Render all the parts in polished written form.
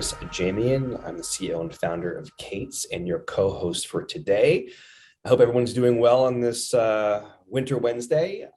Chris Ajemian. I'm the CEO and founder of Kate's and your co-host for today. I hope everyone's doing well on this winter Wednesday.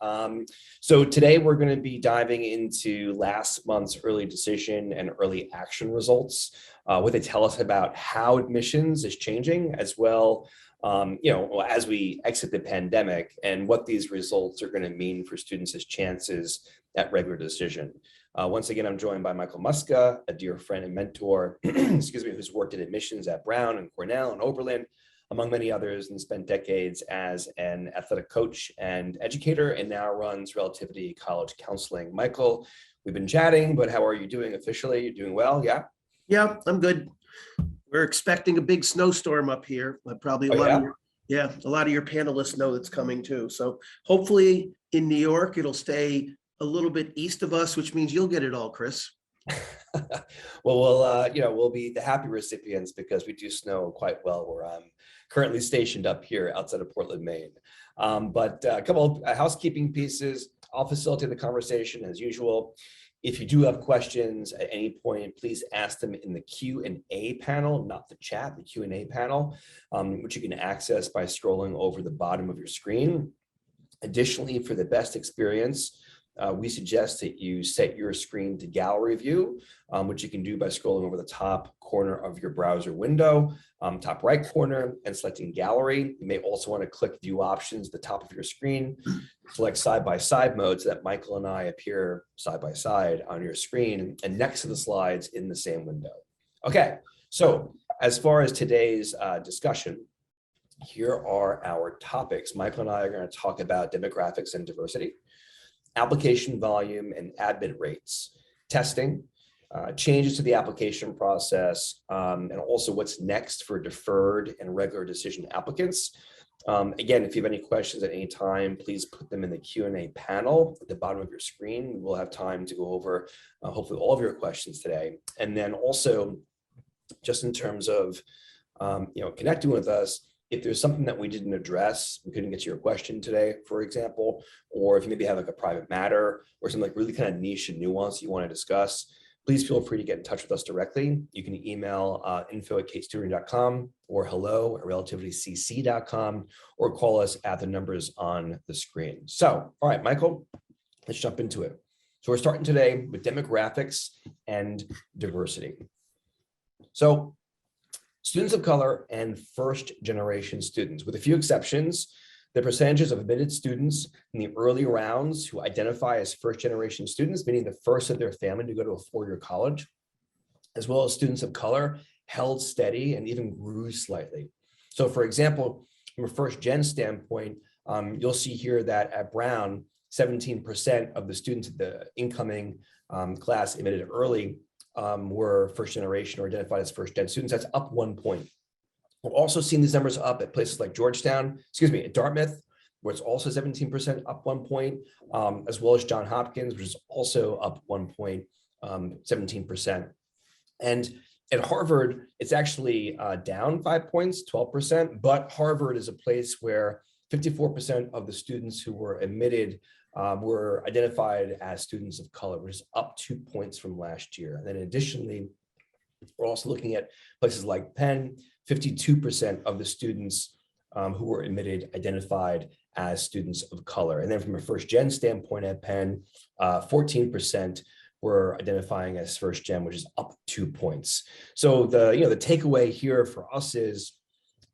So today we're going to be diving into last month's early decision and early action results. What they tell us about how admissions is changing, as well as we exit the pandemic, and what these results are going to mean for students' chances at regular decision. Once again, I'm joined by Michael Muska, a dear friend and mentor, who's worked in admissions at Brown and Cornell and Oberlin, among many others, and spent decades as an athletic coach and educator, and now runs Relativity College Counseling. Michael, we've been chatting, but how are you doing officially? You're doing well, yeah? Yeah, I'm good. We're expecting a big snowstorm up here. Probably a lot of your panelists know that's coming too. So hopefully in New York, it'll stay a little bit east of us, which means you'll get it all, Chris. Well, we'll be the happy recipients because we do snow quite well where I'm currently stationed up here outside of Portland, Maine. But a couple of housekeeping pieces. I'll facilitate the conversation as usual. If you do have questions at any point, please ask them in the Q&A panel, not the chat, the Q&A panel, which you can access by scrolling over the bottom of your screen. Additionally, for the best experience, we suggest that you set your screen to gallery view, which you can do by scrolling over the top corner of your browser window, top right corner, and selecting gallery. You may also want to click view options at the top of your screen, select side-by-side mode so that Michael and I appear side-by-side on your screen and next to the slides in the same window. Okay, so as far as today's discussion, here are our topics. Michael and I are going to talk about demographics and diversity, application volume and admit rates, testing, changes to the application process, and also what's next for deferred and regular decision applicants. Again, if you have any questions at any time, please put them in the Q&A panel at the bottom of your screen. We'll have time to go over hopefully all of your questions today. And then also, just in terms of connecting with us, if there's something that we didn't address, we couldn't get to your question today, for example, or if you maybe have like a private matter or something like really kind of niche and nuanced you want to discuss, please feel free to get in touch with us directly. You can email info@katesturing.com or hello@relativitycc.com or call us at the numbers on the screen. So, all right, Michael, let's jump into it. So we're starting today with demographics and diversity. So students of color and first-generation students, with a few exceptions, the percentages of admitted students in the early rounds who identify as first-generation students, meaning the first of their family to go to a four-year college, as well as students of color, held steady and even grew slightly. So for example, from a first-gen standpoint, you'll see here that at Brown, 17% of the students of the incoming class admitted early were first generation or identified as first gen students. That's up 1 point. We've also seen these numbers up at places like at Dartmouth, where it's also 17% up 1 point, as well as Johns Hopkins, which is also up 1 point, 17%. And at Harvard, it's actually down 5 points, 12%, but Harvard is a place where 54% of the students who were admitted were identified as students of color, which is up 2 points from last year. And then additionally, we're also looking at places like Penn, 52% of the students who were admitted identified as students of color. And then from a first gen standpoint at Penn, 14% were identifying as first gen, which is up 2 points. So the takeaway here for us is,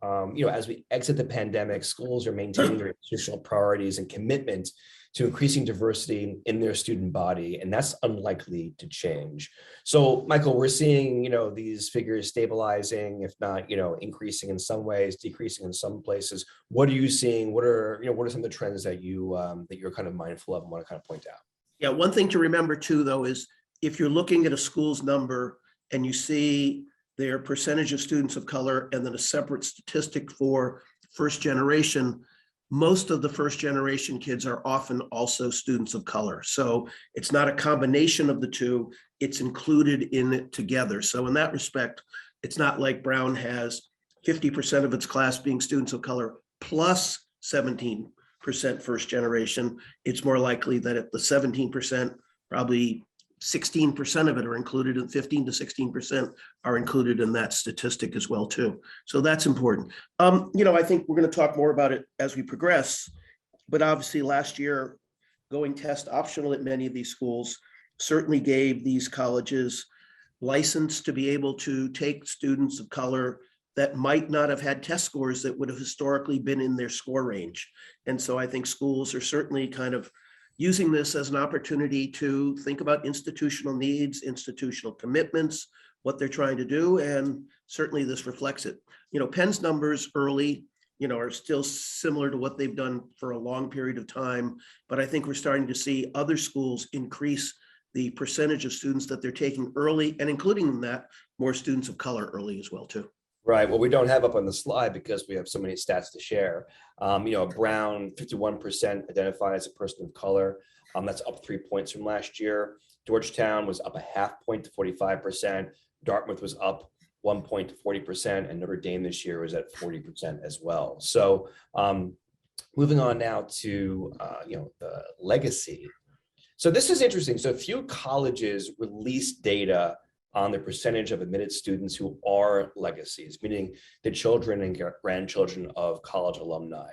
as we exit the pandemic, schools are maintaining their institutional priorities and commitment to increasing diversity in their student body, and that's unlikely to change. So, Michael, we're seeing, these figures stabilizing, if not, increasing in some ways, decreasing in some places. What are you seeing? What are some of the trends that you're kind of mindful of and want to kind of point out? Yeah, one thing to remember too, though, is if you're looking at a school's number and you see their percentage of students of color and then a separate statistic for first generation, most of the first generation kids are often also students of color. So it's not a combination of the two, it's included in it together. So in that respect, it's not like Brown has 50% of its class being students of color plus 17% first generation. It's more likely that at the 17%, probably 16% of it are included, and 15 to 16% are included in that statistic as well too. So that's important. I think we're going to talk more about it as we progress, but obviously last year, going test optional at many of these schools certainly gave these colleges license to be able to take students of color that might not have had test scores that would have historically been in their score range. And so I think schools are certainly kind of using this as an opportunity to think about institutional needs, institutional commitments, what they're trying to do, and certainly this reflects it. Penn's numbers early, are still similar to what they've done for a long period of time, but I think we're starting to see other schools increase the percentage of students that they're taking early, and including in that, more students of color early as well too. Right. Well, we don't have up on the slide because we have so many stats to share. Brown, 51% identify as a person of color. That's up 3 points from last year. Georgetown was up a half point to 45%. Dartmouth was up 1 point to 40%, and Notre Dame this year was at 40% as well. So moving on now to the legacy. So this is interesting. So a few colleges release data on the percentage of admitted students who are legacies, meaning the children and grandchildren of college alumni.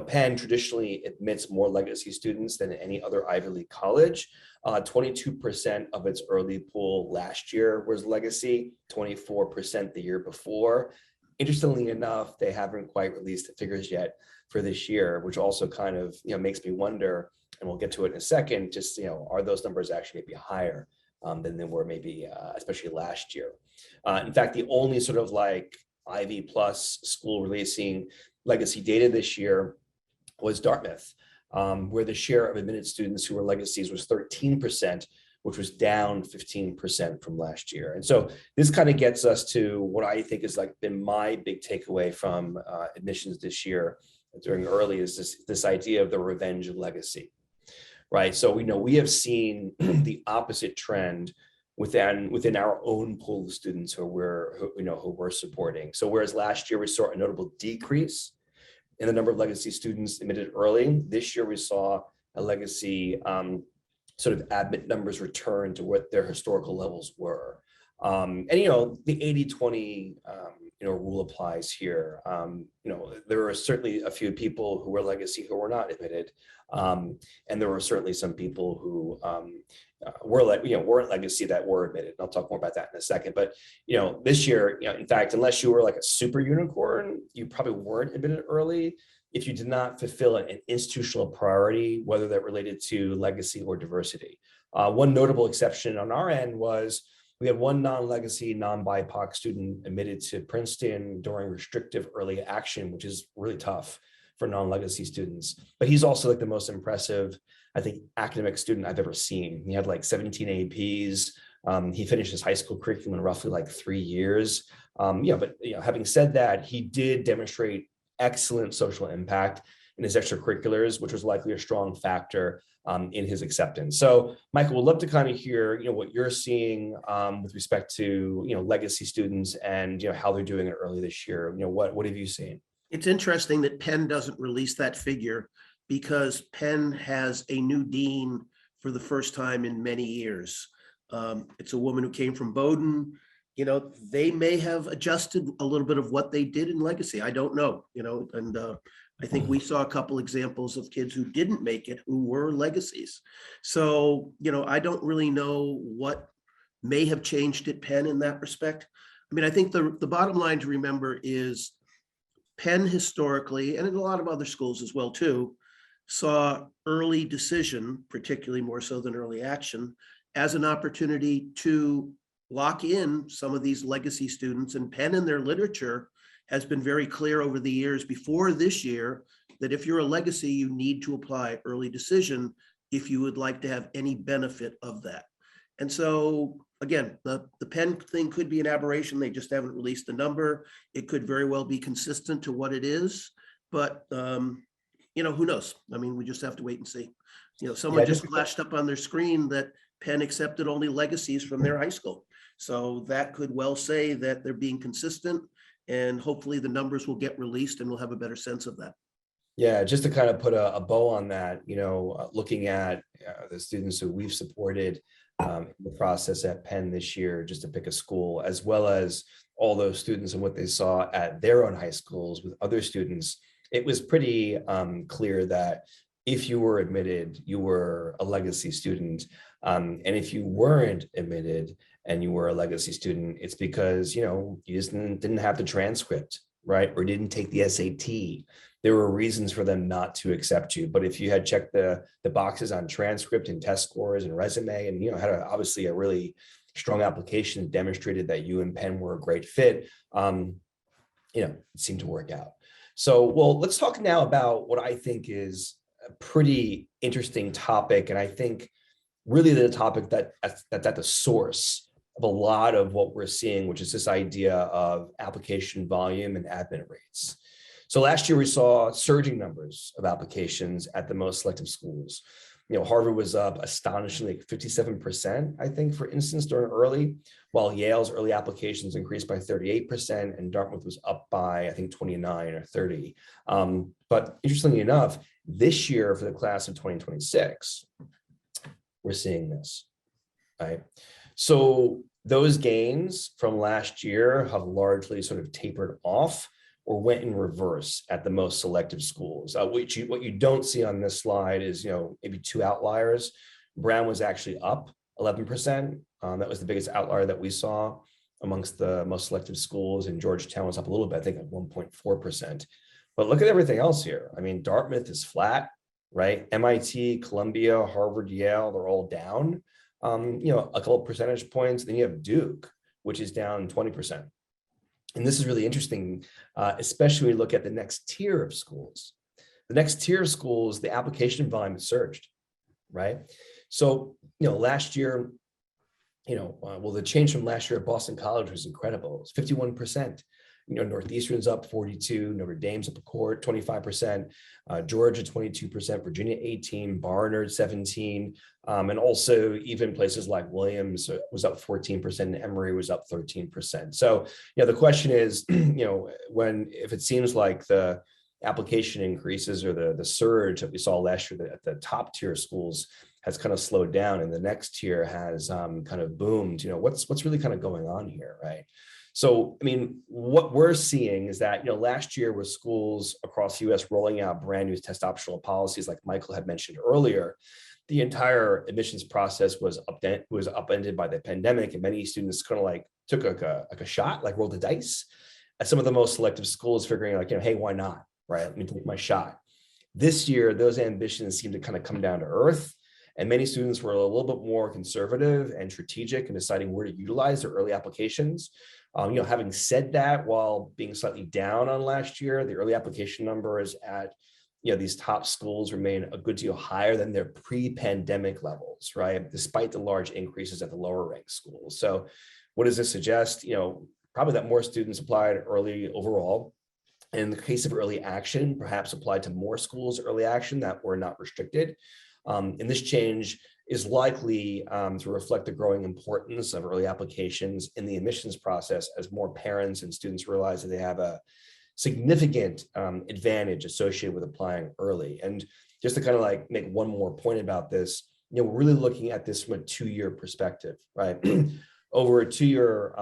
Penn traditionally admits more legacy students than any other Ivy League college. 22% of its early pool last year was legacy, 24% the year before. Interestingly enough, they haven't quite released the figures yet for this year, which also kind of makes me wonder, and we'll get to it in a second, just are those numbers actually maybe higher than they were maybe, especially last year. In fact, the only sort of like Ivy plus school releasing legacy data this year was Dartmouth, where the share of admitted students who were legacies was 13%, which was down 15% from last year. And so this kind of gets us to what I think has been my big takeaway from admissions this year during early is this idea of the revenge legacy. Right. So we have seen the opposite trend within our own pool of students who we're supporting. So whereas last year we saw a notable decrease in the number of legacy students admitted early, this year we saw a legacy sort of admit numbers return to what their historical levels were. And the 80-20 rule applies here. There are certainly a few people who were legacy who were not admitted. And there were certainly some people who weren't legacy that were admitted. And I'll talk more about that in a second. But this year, in fact, unless you were like a super unicorn, you probably weren't admitted early if you did not fulfill an institutional priority, whether that related to legacy or diversity. One notable exception on our end was we had one non-legacy, non-BIPOC student admitted to Princeton during restrictive early action, which is really tough for non-legacy students. But he's also the most impressive, I think, academic student I've ever seen. He had 17 APs. He finished his high school curriculum in roughly 3 years. But having said that, he did demonstrate excellent social impact in his extracurriculars, which was likely a strong factor in his acceptance. So, Michael, we'd love to kind of hear, what you're seeing with respect to, legacy students and, how they're doing it early this year. What have you seen? It's interesting that Penn doesn't release that figure because Penn has a new dean for the first time in many years. It's a woman who came from Bowdoin. They may have adjusted a little bit of what they did in legacy. I don't know, and I think we saw a couple examples of kids who didn't make it, who were legacies. So, I don't really know what may have changed at Penn in that respect. I mean, I think the bottom line to remember is Penn historically, and in a lot of other schools as well too, saw early decision, particularly more so than early action, as an opportunity to lock in some of these legacy students. And Penn in their literature has been very clear over the years before this year that if you're a legacy, you need to apply early decision if you would like to have any benefit of that. And so again, the Penn thing could be an aberration. They just haven't released the number. It could very well be consistent to what it is, but who knows? I mean, we just have to wait and see. Someone just flashed up on their screen that Penn accepted only legacies from their high school. So that could well say that they're being consistent, and hopefully the numbers will get released and we'll have a better sense of that. Yeah, just to kind of put a bow on that, looking at the students who we've supported in the process at Penn this year, just to pick a school, as well as all those students and what they saw at their own high schools with other students, it was pretty clear that if you were admitted, you were a legacy student. And if you weren't admitted and you were a legacy student, it's because, you just didn't have the transcript, right? Or didn't take the SAT. There were reasons for them not to accept you. But if you had checked the boxes on transcript and test scores and resume, and, had obviously a really strong application that demonstrated that you and Penn were a great fit, it seemed to work out. So, well, let's talk now about what I think is a pretty interesting topic. And I think really the topic that's at the source of a lot of what we're seeing, which is this idea of application volume and admit rates. So last year we saw surging numbers of applications at the most selective schools. Harvard was up astonishingly 57%, I think, for instance, during early, while Yale's early applications increased by 38%, and Dartmouth was up by, I think, 29 or 30. But interestingly enough, this year for the class of 2026, we're seeing this, right? So those gains from last year have largely sort of tapered off or went in reverse at the most selective schools. What you don't see on this slide is, maybe two outliers. Brown was actually up 11%. That was the biggest outlier that we saw amongst the most selective schools, and Georgetown was up a little bit, I think at 1.4%. But look at everything else here. I mean, Dartmouth is flat, right? MIT, Columbia, Harvard, Yale, they're all down, a couple of percentage points. Then you have Duke, which is down 20%. And this is really interesting, especially when you look at the next tier of schools. The next tier of schools, the application volume surged, right? So, last year, the change from last year at Boston College was incredible. It was 51%. Northeastern's up 42, Notre Dame's up a quarter, 25%, Georgia 22%, Virginia 18, Barnard 17, and also even places like Williams was up 14%, and Emory was up 13%. So, the question is, if it seems like the application increases or the surge that we saw last year at the top tier schools has kind of slowed down, and the next tier has kind of boomed, what's really kind of going on here, right? So, I mean, what we're seeing is that, last year with schools across the U.S. rolling out brand new test optional policies, like Michael had mentioned earlier, the entire admissions process was upended by the pandemic, and many students kind of like took like a shot, like rolled the dice at some of the most selective schools, figuring like, hey, why not, right? Let me take my shot. This year, those ambitions seem to kind of come down to earth. And many students were a little bit more conservative and strategic in deciding where to utilize their early applications. Having said that, while being slightly down on last year, the early application numbers at these top schools remain a good deal higher than their pre-pandemic levels, right? Despite the large increases at the lower ranked schools. So what does this suggest? Probably that more students applied early overall. And in the case of early action, perhaps applied to more schools early action that were not restricted. And this change is likely to reflect the growing importance of early applications in the admissions process as more parents and students realize that they have a significant advantage associated with applying early. And just to kind of like make one more point about this, we're really looking at this from a 2-year perspective, right? Over a 2-year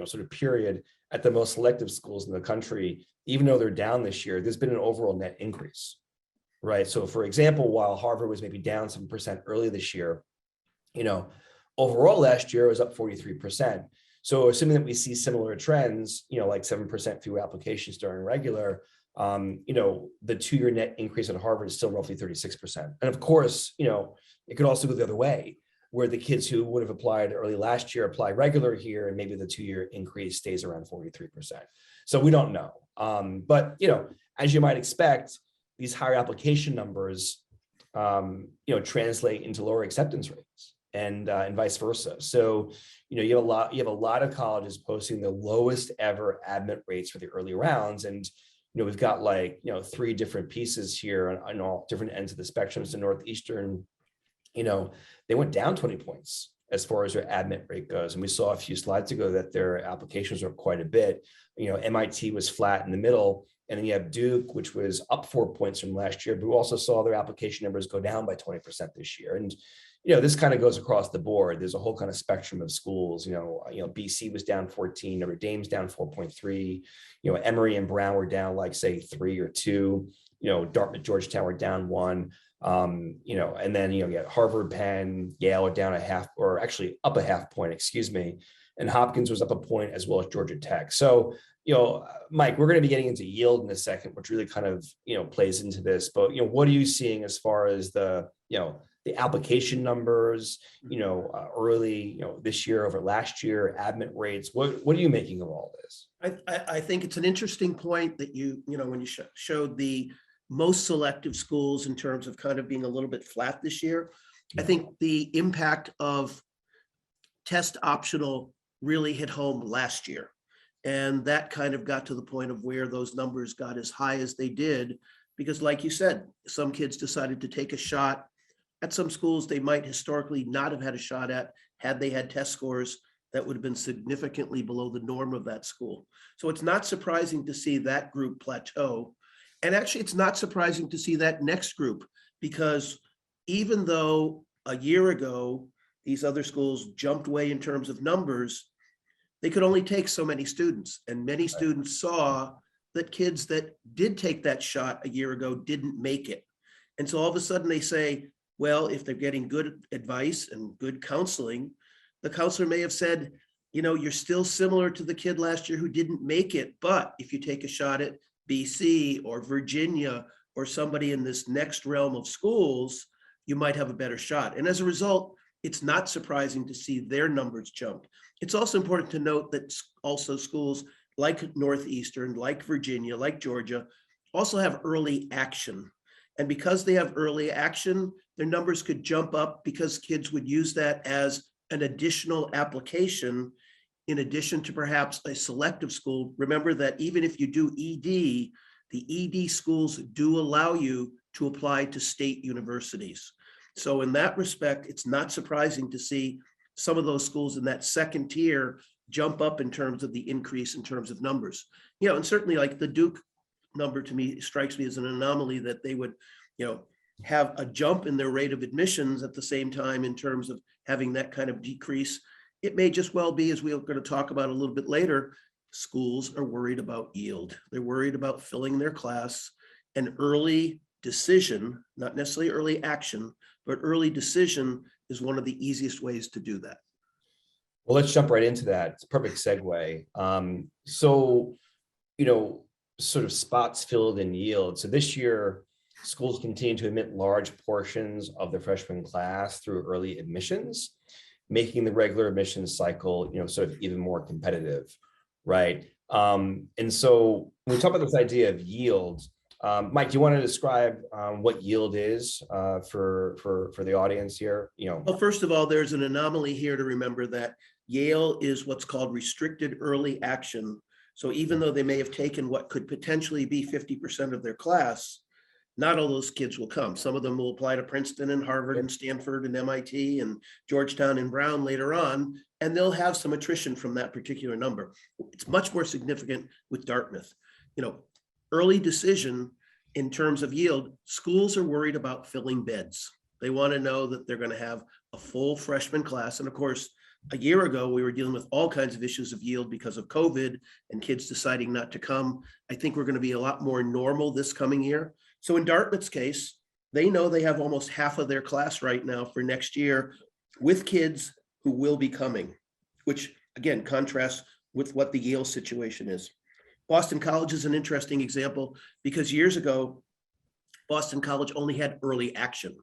sort of period at the most selective schools in the country, even though they're down this year, there's been an overall net increase. Right. So, for example, while Harvard was maybe down some percent early this year, overall last year was up 43%. So, assuming that we see similar trends, like 7% fewer applications during regular, the 2-year net increase at Harvard is still roughly 36%. And of course, it could also go the other way, where the kids who would have applied early last year apply regular here, and maybe the 2-year increase stays around 43%. So we don't know. But as you might expect, these higher application numbers, translate into lower acceptance rates, and vice versa. So, you have a lot of colleges posting the lowest ever admit rates for the early rounds, and we've got 3 different pieces here on all different ends of the spectrum. So Northeastern, they went down 20 points as far as their admit rate goes, and we saw a few slides ago that their applications were up quite a bit. MIT was flat in the middle. And then you have Duke, which was up 4 points from last year, but we also saw their application numbers go down by 20% this year. And, this kind of goes across the board. There's a whole kind of spectrum of schools. BC was down 14, Notre Dame's down 4.3. Emory and Brown were down like say 3 or 2. Dartmouth, Georgetown were down 1. And then you get Harvard, Penn, Yale are down a half, or actually up a half point, excuse me. And Hopkins was up a point, as well as Georgia Tech. So, Mike, we're going to be getting into yield in a second, which really kind of, plays into this. But, what are you seeing as far as the application numbers, early, this year over last year, admit rates? What are you making of all this? I think it's an interesting point that when you showed the most selective schools in terms of kind of being a little bit flat this year. I think the impact of test optional really hit home last year. And that kind of got to the point of where those numbers got as high as they did, because like you said, some kids decided to take a shot at some schools they might historically not have had a shot at had they had test scores that would have been significantly below the norm of that school. So it's not surprising to see that group plateau. And actually, it's not surprising to see that next group, because even though a year ago, these other schools jumped way in terms of numbers, they could only take so many students. And many students saw that kids that did take that shot a year ago didn't make it. And so all of a sudden they say, well, if they're getting good advice and good counseling, the counselor may have said, you're still similar to the kid last year who didn't make it. But if you take a shot at BC or Virginia or somebody in this next realm of schools, you might have a better shot. And as a result, it's not surprising to see their numbers jump. It's also important to note that also schools like Northeastern, like Virginia, like Georgia, also have early action. And because they have early action, their numbers could jump up because kids would use that as an additional application in addition to perhaps a selective school. Remember that even if you do ED, the ED schools do allow you to apply to state universities. So in that respect, it's not surprising to see some of those schools in that second tier jump up in terms of the increase in terms of numbers. And certainly like the Duke number to me strikes me as an anomaly that they would, have a jump in their rate of admissions at the same time in terms of having that kind of decrease. It may just well be, as we're going to talk about a little bit later, schools are worried about yield. They're worried about filling their class, and early decision, not necessarily early action, but early decision is one of the easiest ways to do that. Well, let's jump right into that. It's a perfect segue. So, sort of spots filled in yield. So this year, schools continue to admit large portions of the freshman class through early admissions, making the regular admissions cycle, sort of even more competitive, right? And so when we talk about this idea of yield, Mike, do you want to describe what yield is for the audience here? Well, first of all, there's an anomaly here to remember that Yale is what's called restricted early action. So even though they may have taken what could potentially be 50% of their class, not all those kids will come. Some of them will apply to Princeton and Harvard and Stanford and MIT and Georgetown and Brown later on, and they'll have some attrition from that particular number. It's much more significant with Dartmouth. Early decision in terms of yield, schools are worried about filling beds. They want to know that they're going to have a full freshman class. And of course, a year ago, we were dealing with all kinds of issues of yield because of COVID and kids deciding not to come. I think we're going to be a lot more normal this coming year. So in Dartmouth's case, they know they have almost half of their class right now for next year with kids who will be coming, which again, contrasts with what the Yale situation is. Boston College is an interesting example because years ago, Boston College only had early action.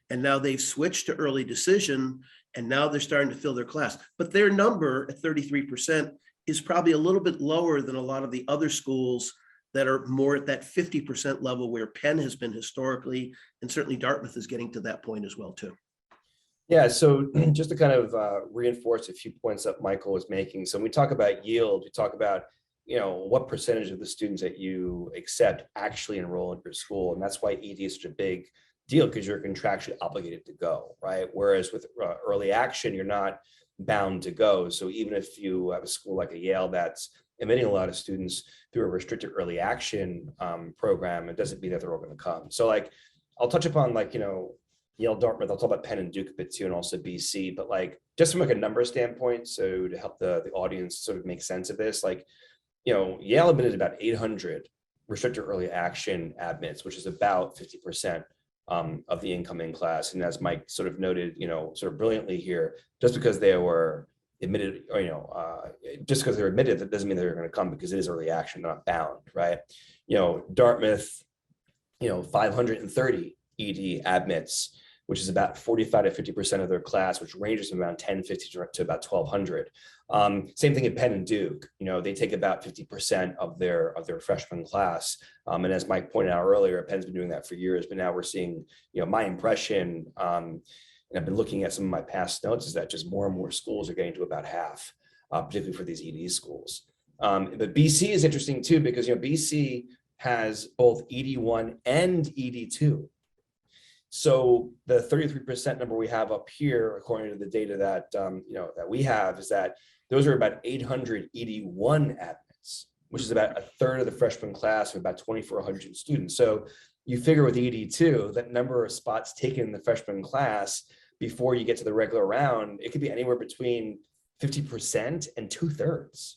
And now they've switched to early decision, and now they're starting to fill their class. But their number at 33% is probably a little bit lower than a lot of the other schools that are more at that 50% level where Penn has been historically, and certainly Dartmouth is getting to that point as well too. Yeah, so just to kind of reinforce a few points that Michael was making. So when we talk about yield, we talk about what percentage of the students that you accept actually enroll in your school. And that's why ED is such a big deal, because you're contractually obligated to go, right? Whereas with early action, you're not bound to go. So even if you have a school like a Yale that's admitting a lot of students through a restricted early action program, it doesn't mean that they're all going to come. So I'll touch upon Yale, Dartmouth. I'll talk about Penn and Duke a bit too, and also BC. But like just from like a number standpoint, so to help the audience sort of make sense of this, like Yale admitted about 800 restricted early action admits, which is about 50% of the incoming class. And as Mike sort of noted, sort of brilliantly here, just because they were admitted, or just because they're admitted, that doesn't mean they're going to come, because it is early action, they're not bound, right? Dartmouth, 530 ED admits, which is about 45 to 50% of their class, which ranges from around 1050 to about 1200. Same thing at Penn and Duke. They take about 50% of their freshman class. And as Mike pointed out earlier, Penn's been doing that for years, but now we're seeing, my impression, and I've been looking at some of my past notes, is that just more and more schools are getting to about half, particularly for these ED schools. But BC is interesting too, because BC has both ED1 and ED2. So the 33% number we have up here, according to the data that that we have, is that those are about 800 ED1 admits, which is about a third of the freshman class of about 2,400 students. So you figure with ED2, that number of spots taken in the freshman class before you get to the regular round, it could be anywhere between 50% and 2/3,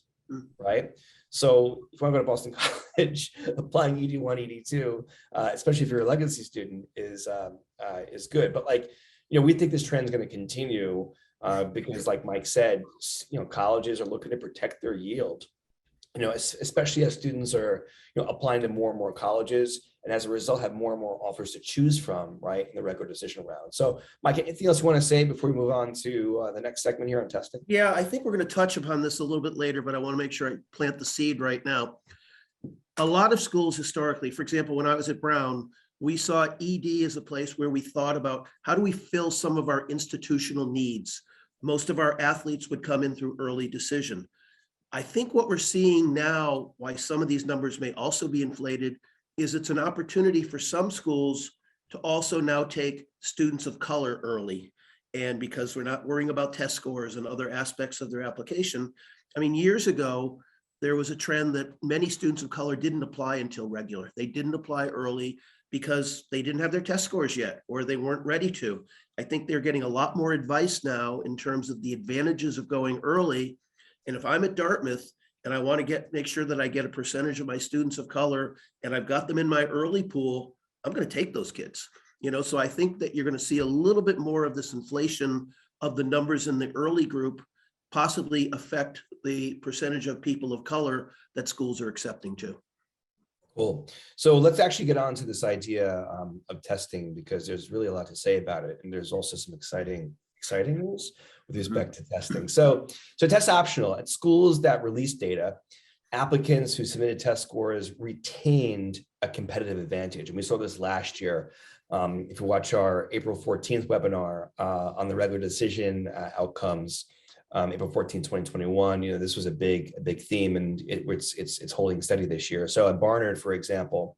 right? So if you want to go to Boston College, applying ED1, ED2, especially if you're a legacy student, is good. But we think this trend is going to continue because, like Mike said, colleges are looking to protect their yield. Especially as students are applying to more and more colleges, and as a result have more and more offers to choose from, right, in the regular decision round. So Mike, anything else you want to say before we move on to the next segment here on testing? Yeah, I think we're going to touch upon this a little bit later, but I want to make sure I plant the seed right now. A lot of schools historically, for example, when I was at Brown, we saw ED as a place where we thought about how do we fill some of our institutional needs. Most of our athletes would come in through early decision. I think what we're seeing now, why some of these numbers may also be inflated, is it's an opportunity for some schools to also now take students of color early. And because we're not worrying about test scores and other aspects of their application. I mean, years ago, there was a trend that many students of color didn't apply until regular. They didn't apply early because they didn't have their test scores yet, or they weren't ready to. I think they're getting a lot more advice now in terms of the advantages of going early. And if I'm at Dartmouth and I want to make sure that I get a percentage of my students of color and I've got them in my early pool, I'm going to take those kids. So I think that you're going to see a little bit more of this inflation of the numbers in the early group possibly affect the percentage of people of color that schools are accepting to. Cool. So let's actually get on to this idea of testing, because there's really a lot to say about it. And there's also some exciting news with respect to testing. So test optional at schools that release data. Applicants who submitted test scores retained a competitive advantage. And we saw this last year. If you watch our April 14th webinar on the regular decision outcomes, April 14, 2021, this was a big theme, and it's holding steady this year. So at Barnard, for example,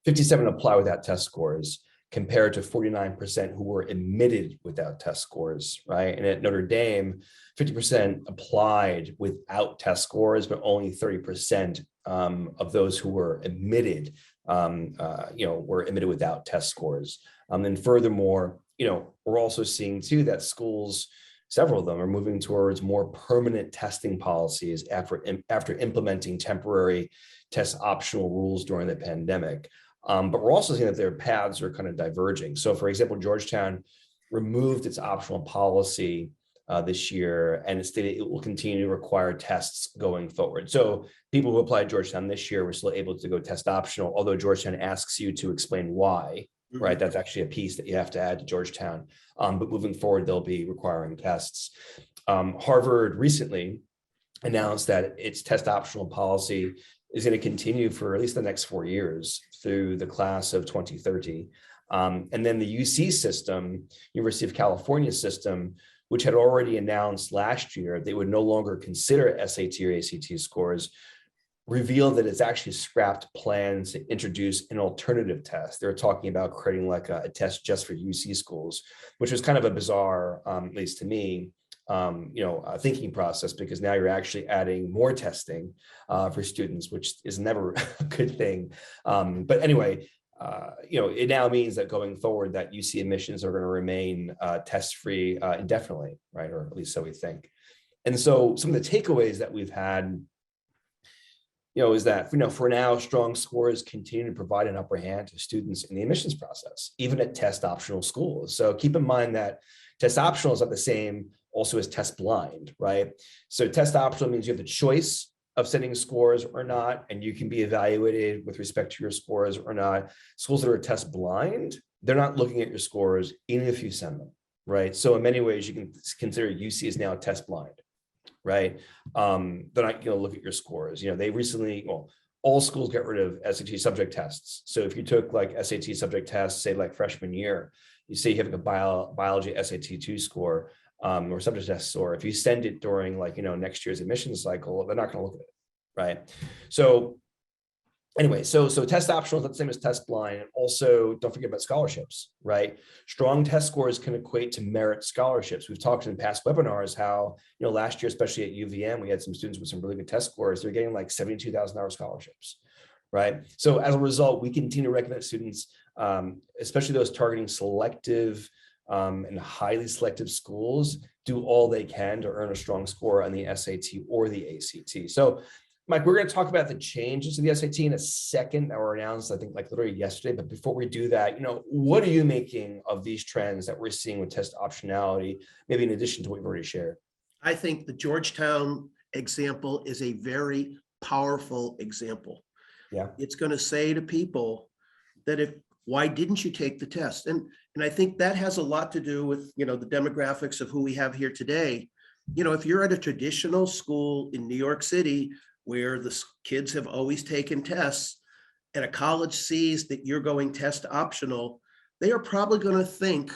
57 apply without test scores, compared to 49% who were admitted without test scores, right? And at Notre Dame, 50% applied without test scores, but only 30% of those who were admitted, were admitted without test scores. And furthermore, we're also seeing too that schools, several of them, are moving towards more permanent testing policies after implementing temporary test optional rules during the pandemic. But we're also seeing that their paths are kind of diverging. So for example, Georgetown removed its optional policy this year, and it stated it will continue to require tests going forward. So people who applied Georgetown this year were still able to go test optional, although Georgetown asks you to explain why, right? That's actually a piece that you have to add to Georgetown. But moving forward, they'll be requiring tests. Harvard recently announced that its test optional policy is going to continue for at least the next 4 years through the class of 2030. And then the UC system, University of California system, which had already announced last year they would no longer consider SAT or ACT scores, revealed that it's actually scrapped plans to introduce an alternative test. They're talking about creating like a test just for UC schools, which was kind of a bizarre, at least to me, thinking process, because now you're actually adding more testing for students, which is never a good thing. But anyway, it now means that going forward that UC admissions are going to remain test-free indefinitely, right? Or at least so we think. And so some of the takeaways that we've had, is that, for now, strong scores continue to provide an upper hand to students in the admissions process, even at test optional schools. So keep in mind that test optional is not the same also as test blind, right? So test optional means you have the choice of setting scores or not, and you can be evaluated with respect to your scores or not. Schools that are test blind, they're not looking at your scores, even if you send them, right? So in many ways, you can consider UC is now test blind, right? They're not going to look at your scores. They recently, all schools get rid of SAT subject tests. So if you took like SAT subject tests, say like freshman year, you say you have a biology SAT 2 score or subject test score. If you send it during next year's admissions cycle, they're not going to look at it, right? So anyway, so test optional is not the same as test blind. And also, don't forget about scholarships, right? Strong test scores can equate to merit scholarships. We've talked in past webinars how, last year, especially at UVM, we had some students with some really good test scores. They're getting like $72,000 scholarships, right? So as a result, we continue to recommend students, especially those targeting selective and highly selective schools, do all they can to earn a strong score on the SAT or the ACT. So Mike, we're going to talk about the changes to the SAT in a second that were announced, I think, like literally yesterday. But before we do that, what are you making of these trends that we're seeing with test optionality, maybe in addition to what you've already shared? I think the Georgetown example is a very powerful example. Yeah. It's going to say to people that why didn't you take the test? And I think that has a lot to do with, the demographics of who we have here today. If you're at a traditional school in New York City, where the kids have always taken tests, and a college sees that you're going test optional, they are probably going to think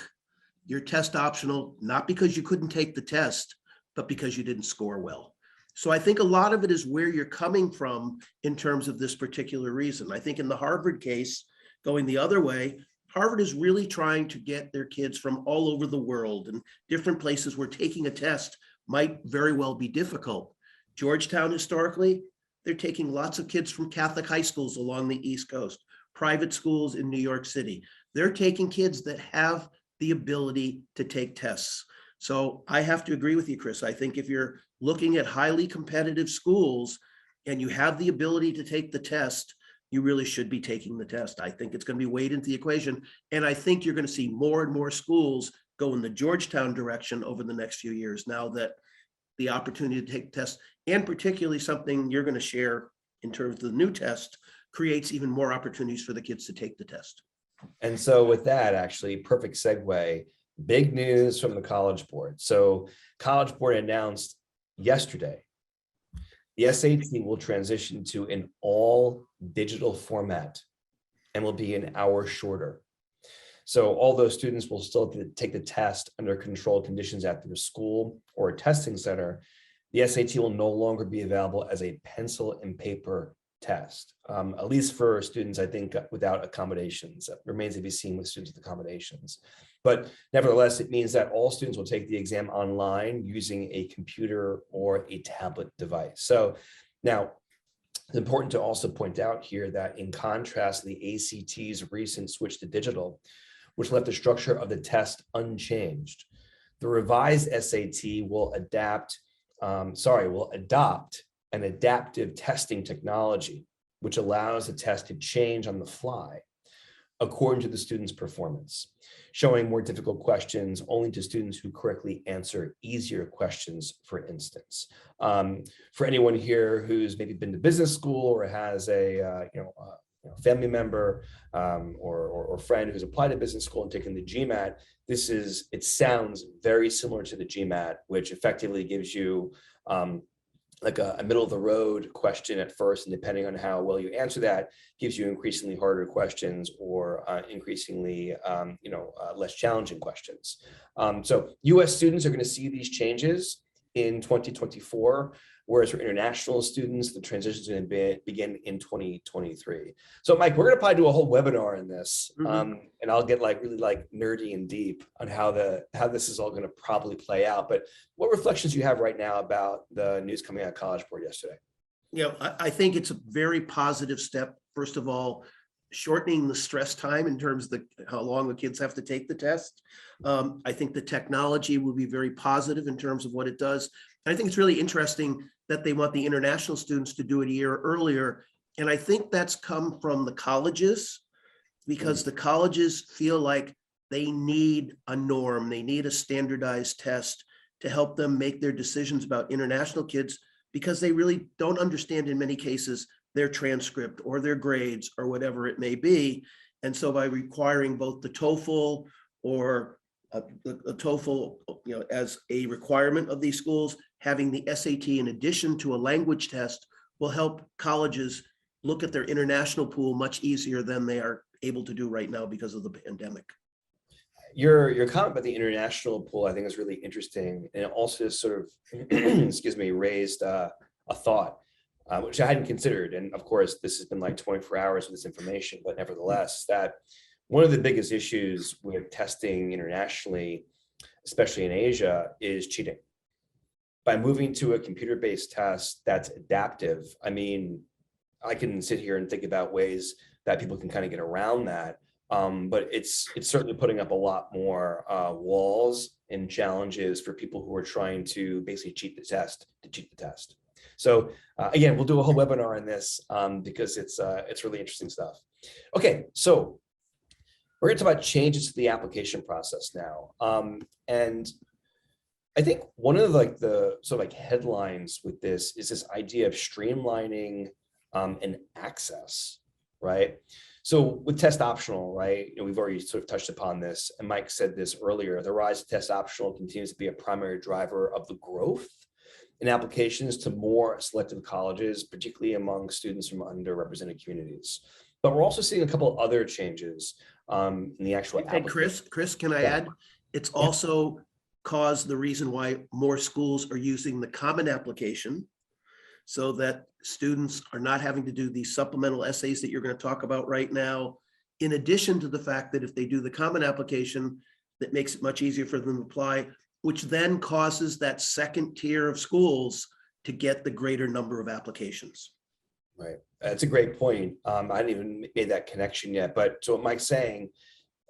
you're test optional, not because you couldn't take the test, but because you didn't score well. So I think a lot of it is where you're coming from in terms of this particular reason. I think in the Harvard case, going the other way, Harvard is really trying to get their kids from all over the world and different places where taking a test might very well be difficult. Georgetown, historically, they're taking lots of kids from Catholic high schools along the East Coast, private schools in New York City. They're taking kids that have the ability to take tests. So I have to agree with you, Chris. I think if you're looking at highly competitive schools and you have the ability to take the test, you really should be taking the test. I think it's going to be weighed into the equation. And I think you're going to see more and more schools go in the Georgetown direction over the next few years now that the opportunity to take tests, and particularly something you're going to share in terms of the new test, creates even more opportunities for the kids to take the test. And so with that, actually, perfect segue, big news from the College Board. So College Board announced yesterday, the SAT will transition to an all digital format and will be an hour shorter. So all those students will still take the test under controlled conditions at their school or a testing center. The SAT will no longer be available as a pencil and paper test, at least for students, I think, without accommodations. It remains to be seen with students with accommodations. But nevertheless, it means that all students will take the exam online using a computer or a tablet device. So now, it's important to also point out here that in contrast to the ACT's recent switch to digital, which left the structure of the test unchanged, the revised SAT will adopt an adaptive testing technology, which allows the test to change on the fly according to the student's performance, showing more difficult questions only to students who correctly answer easier questions, for instance. For anyone here who's maybe been to business school or has a family member or friend who's applied to business school and taken the GMAT, it sounds very similar to the GMAT, which effectively gives you like a middle of the road question at first, and depending on how well you answer that, gives you increasingly harder questions or increasingly less challenging questions. So US students are going to see these changes in 2024, whereas for international students, the transition is going to begin in 2023. So Mike, we're going to probably do a whole webinar in this, and I'll get really nerdy and deep on how this is all going to probably play out. But what reflections do you have right now about the news coming out of College Board yesterday? I think it's a very positive step. First of all, shortening the stress time in terms of how long the kids have to take the test. I think the technology will be very positive in terms of what it does. And I think it's really interesting that they want the international students to do it a year earlier. And I think that's come from the colleges, because the colleges feel like they need a norm, they need a standardized test to help them make their decisions about international kids, because they really don't understand in many cases their transcript or their grades or whatever it may be. And so by requiring both the TOEFL or the TOEFL, as a requirement of these schools, having the SAT in addition to a language test will help colleges look at their international pool much easier than they are able to do right now because of the pandemic. Your comment about the international pool, I think, is really interesting, and it also sort of, excuse me, raised a thought, which I hadn't considered. And of course, this has been like 24 hours with this information, but nevertheless, that one of the biggest issues with testing internationally, especially in Asia, is cheating. By moving to a computer-based test that's adaptive, I mean, I can sit here and think about ways that people can kind of get around that. But it's certainly putting up a lot more walls and challenges for people who are trying to basically cheat the test. So again, we'll do a whole webinar on this because it's really interesting stuff. Okay, so we're going to talk about changes to the application process now, and I think one of the sort of like headlines with this is this idea of streamlining and access, right? So with test optional, right, we've already sort of touched upon this, and Mike said this earlier, the rise of test optional continues to be a primary driver of the growth in applications to more selective colleges, particularly among students from underrepresented communities. But we're also seeing a couple of other changes in the actual application. Chris, can I add? It's also caused the reason why more schools are using the common application, so that students are not having to do these supplemental essays that you're going to talk about right now, in addition to the fact that if they do the common application, that makes it much easier for them to apply, which then causes that second tier of schools to get the greater number of applications. Right, that's a great point. I hadn't even made that connection yet, but so what Mike's saying,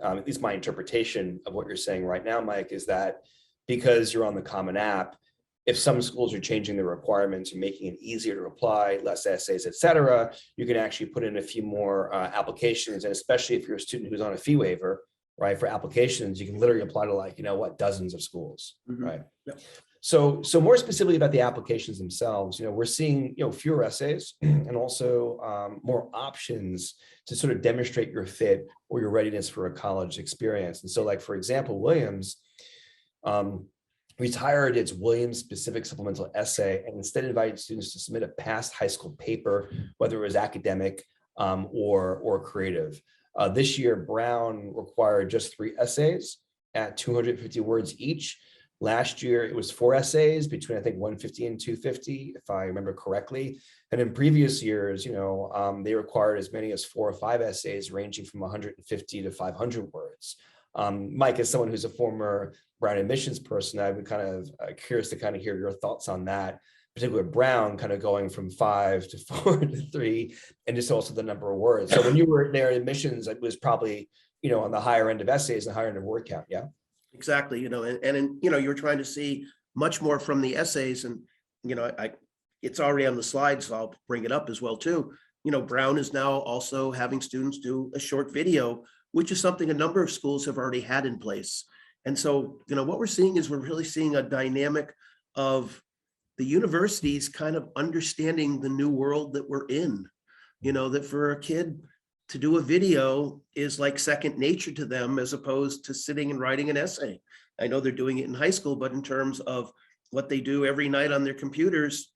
at least my interpretation of what you're saying right now, Mike, is that because you're on the common app, if some schools are changing the requirements and making it easier to apply, less essays, et cetera, you can actually put in a few more applications. And especially if you're a student who's on a fee waiver, right, for applications, you can literally apply to like, dozens of schools, right? Yep. So more specifically about the applications themselves, we're seeing, fewer essays and also more options to sort of demonstrate your fit or your readiness for a college experience. And so like, for example, Williams, retired its Williams specific supplemental essay and instead invited students to submit a past high school paper, whether it was academic or creative. This year, Brown required just 3 essays at 250 words each. Last year, it was 4 essays between, I think, 150 and 250, if I remember correctly. And in previous years, they required as many as 4 or 5 essays ranging from 150 to 500 words. Mike, as someone who's a former Brown admissions person, I would kind of curious to kind of hear your thoughts on that, particularly Brown kind of going from 5 to 4 to 3, and just also the number of words. So when you were there in admissions, it was probably, on the higher end of essays and higher end of word count. Yeah. Exactly. You're trying to see much more from the essays, and, it's already on the slide, so I'll bring it up as well too. Brown is now also having students do a short video, which is something a number of schools have already had in place. And so, what we're seeing is we're really seeing a dynamic of the universities kind of understanding the new world that we're in, that for a kid to do a video is like second nature to them, as opposed to sitting and writing an essay. I know they're doing it in high school, but in terms of what they do every night on their computers,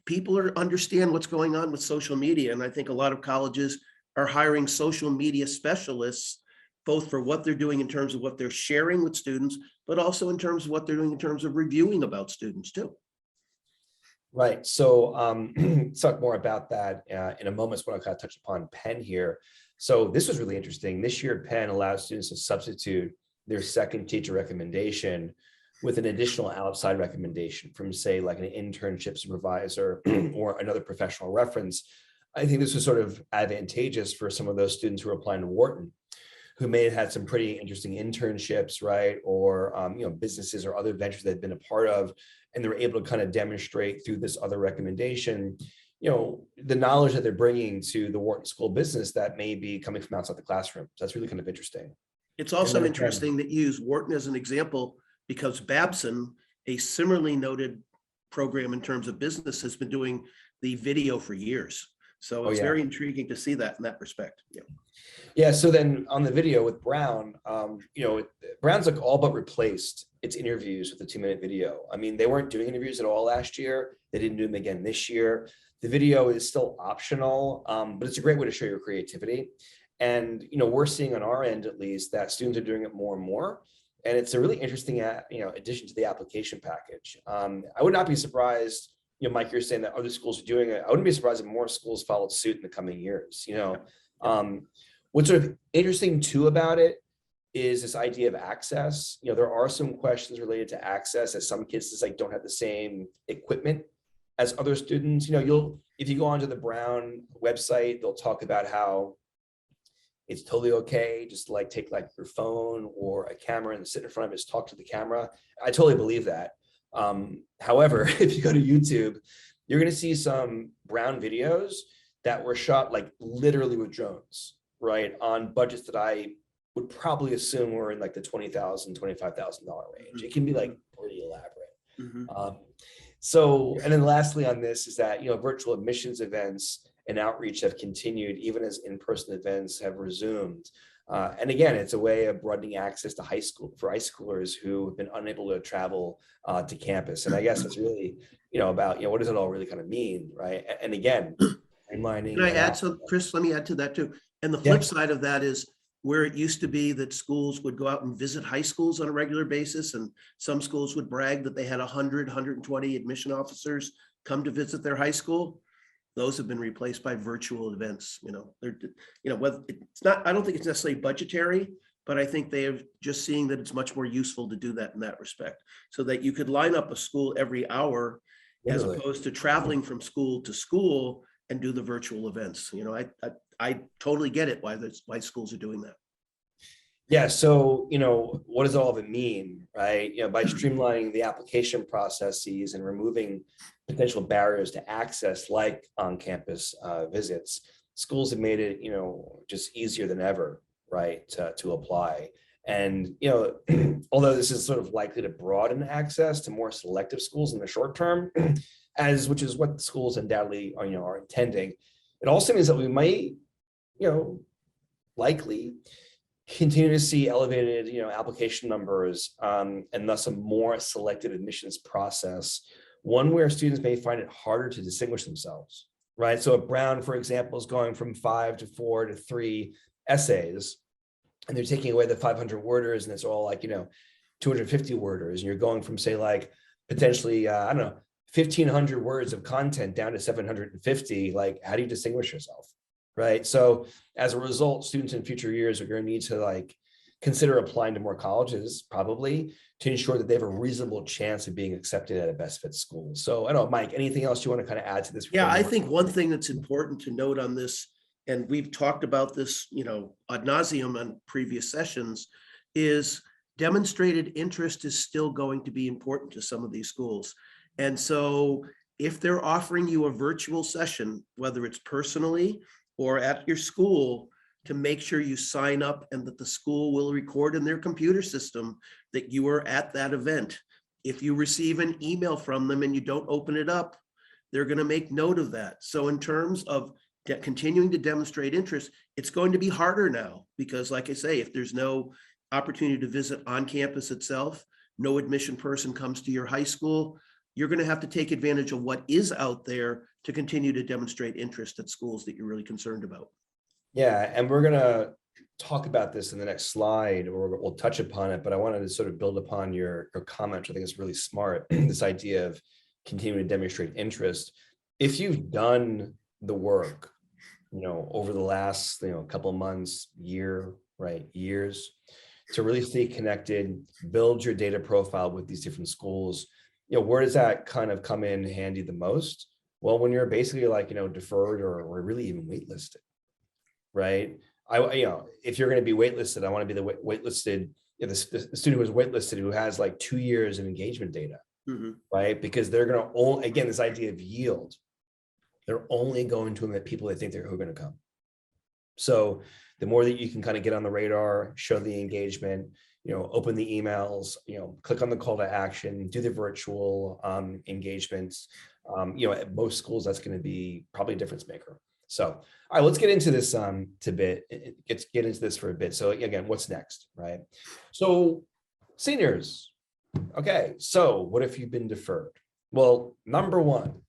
people understand what's going on with social media. And I think a lot of colleges are hiring social media specialists, both for what they're doing in terms of what they're sharing with students, but also in terms of what they're doing in terms of reviewing about students too. Right. So talk more about that in a moment. So I want to kind of touch upon Penn here. So this was really interesting. This year, Penn allows students to substitute their second teacher recommendation with an additional outside recommendation from, say, like an internship supervisor or another professional reference I think this was sort of advantageous for some of those students who are applying to Wharton, who may have had some pretty interesting internships, right? Or, businesses or other ventures they've been a part of, and they're able to kind of demonstrate through this other recommendation, the knowledge that they're bringing to the Wharton School of Business that may be coming from outside the classroom. So that's really kind of interesting. It's And also then, interesting that you use Wharton as an example because Babson, a similarly noted program in terms of business, has been doing the video for years. So Oh it's yeah. very intriguing to see that in that respect. Yeah. Yeah. So then on the video with Brown, Brown's like all but replaced its interviews with a 2-minute video. I mean, they weren't doing interviews at all last year. They didn't do them again this year. The video is still optional, but it's a great way to show your creativity. And, we're seeing on our end, at least, that students are doing it more and more. And it's a really interesting, addition to the application package. I would not be surprised, Mike, you're saying that other schools are doing it. I wouldn't be surprised if more schools followed suit in the coming years. What's sort of interesting too about it is this idea of access. There are some questions related to access, as some kids just don't have the same equipment as other students. If you go onto the Brown website, they'll talk about how it's totally okay just to take your phone or a camera and sit in front of it, just talk to the camera. I totally believe that. However, if you go to YouTube, you're going to see some Brown videos that were shot literally with drones, right? On budgets that I would probably assume were in the $20,000, $25,000 range. It can be pretty elaborate. Mm-hmm. And then lastly on this is that, virtual admissions events and outreach have continued even as in-person events have resumed. And again, it's a way of broadening access to high schoolers who have been unable to travel to campus. And I guess it's really, about, what does it all really kind of mean, right? And again, streamlining. Can I add some, Chris, let me add to that too. And the flip side of that is where it used to be that schools would go out and visit high schools on a regular basis. And some schools would brag that they had 100, 120 admission officers come to visit their high school. Those have been replaced by virtual events. Whether it's not, I don't think it's necessarily budgetary, but I think they have just seeing that it's much more useful to do that in that respect, so that you could line up a school every hour as opposed to traveling from school to school and do the virtual events. I totally get it why schools are doing that. Yeah. So, what does all of it mean, right? By streamlining the application processes and removing potential barriers to access, like on-campus visits, schools have made it, just easier than ever, right, to apply. And, although this is sort of likely to broaden access to more selective schools in the short term, which is what the schools undoubtedly are intending, it also means that we might, likely continue to see elevated, application numbers, and thus a more selective admissions process, one where students may find it harder to distinguish themselves, right? So if Brown, for example, is going from 5 to 4 to 3 essays, and they're taking away the 500 worders, and it's all 250 worders, and you're going from potentially, 1,500 words of content down to 750, how do you distinguish yourself? Right. So as a result, students in future years are going to need to consider applying to more colleges, probably, to ensure that they have a reasonable chance of being accepted at a best fit school. So I don't know, Mike, anything else you want to kind of add to this? Yeah, I think one thing that's important to note on this, and we've talked about this, ad nauseum on previous sessions, is demonstrated interest is still going to be important to some of these schools. And so if they're offering you a virtual session, whether it's personally or at your school, to make sure you sign up and that the school will record in their computer system that you were at that event. If you receive an email from them and you don't open it up, they're going to make note of that. So in terms of continuing to demonstrate interest, it's going to be harder now because, like I say, if there's no opportunity to visit on campus itself, no admission person comes to your high school, you're going to have to take advantage of what is out there to continue to demonstrate interest at schools that you're really concerned about. Yeah, and we're going to talk about this in the next slide, or we'll touch upon it, but I wanted to sort of build upon your comment, which I think is really smart, this idea of continuing to demonstrate interest. If you've done the work, over the last, couple of months, years, to really stay connected, build your data profile with these different schools, where does that kind of come in handy the most? Well, when you're basically like, deferred or really even waitlisted, right? If you're going to be waitlisted, I want to be the waitlisted, the student who is waitlisted who has like 2 years of engagement data, right? Because they're going to only, again, this idea of yield, they're only going to admit people they think who are going to come. So the more that you can kind of get on the radar, show the engagement, open the emails, click on the call to action, do the virtual engagements. At most schools, that's going to be probably a difference maker. So, all right, let's get into this get into this for a bit. So again, what's next, right? So seniors, okay, so what if you've been deferred? Well, number one,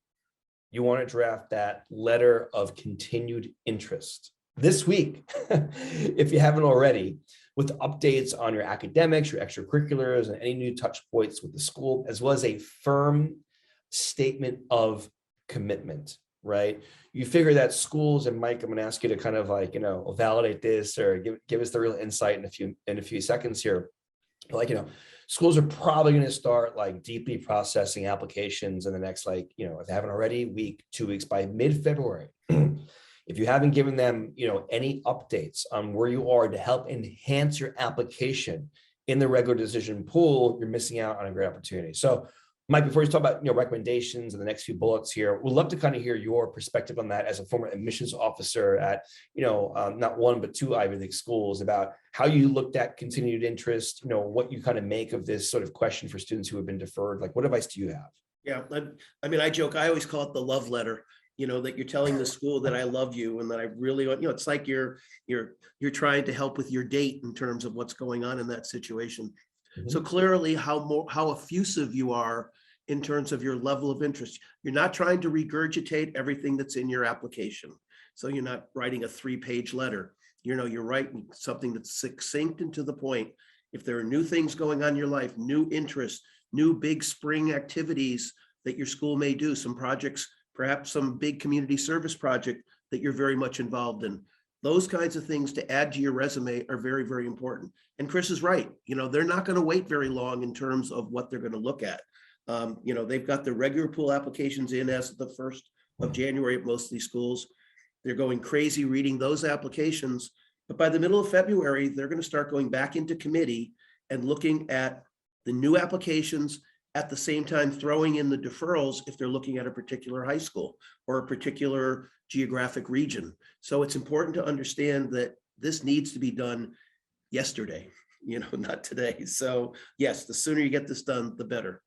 you want to draft that letter of continued interest this week, if you haven't already, with updates on your academics, your extracurriculars, and any new touch points with the school, as well as a firm statement of commitment, right? You figure that schools, and Mike, I'm going to ask you to kind of like, validate this or give us the real insight in a few seconds here. Like, schools are probably going to start like deeply processing applications in the next, like, if they haven't already, week, 2 weeks, by mid-February. If you haven't given them, any updates on where you are to help enhance your application in the regular decision pool, you're missing out on a great opportunity. So, Mike, before you talk about recommendations and the next few bullets here, we'd love to kind of hear your perspective on that as a former admissions officer at not 1 but 2 Ivy League schools, about how you looked at continued interest, what you kind of make of this sort of question for students who have been deferred. Like, what advice do you have? Yeah, I mean, I joke, I always call it the love letter. That you're telling the school that I love you and that I really want, it's like you're trying to help with your date in terms of what's going on in that situation. So clearly how effusive you are in terms of your level of interest. You're not trying to regurgitate everything that's in your application. So you're not writing a 3-page letter. You're writing something that's succinct and to the point. If there are new things going on in your life, new interests, new big spring activities that your school may do, some projects, perhaps some big community service project that you're very much involved in. Those kinds of things to add to your resume are very, very important. And Chris is right. They're not going to wait very long in terms of what they're going to look at. They've got the regular pool applications in as of the 1st of January at most of these schools. They're going crazy reading those applications. But by the middle of February, they're going to start going back into committee and looking at the new applications, at the same time throwing in the deferrals if they're looking at a particular high school or a particular geographic region. So it's important to understand that this needs to be done yesterday, not today. So yes, the sooner you get this done, the better.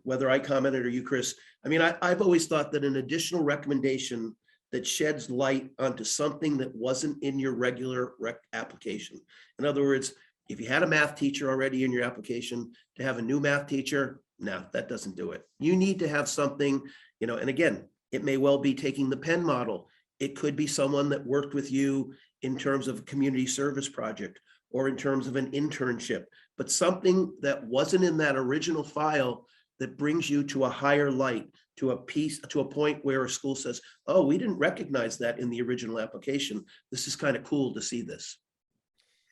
Whether I commented or you, Chris, I mean, I've always thought that an additional recommendation that sheds light onto something that wasn't in your regular application. In other words, if you had a math teacher already in your application, to have a new math teacher, no, that doesn't do it. You need to have something, and again, it may well be taking the Penn model. It could be someone that worked with you in terms of a community service project or in terms of an internship, but something that wasn't in that original file that brings you to a higher light, to a point where a school says, oh, we didn't recognize that in the original application. This is kind of cool to see this.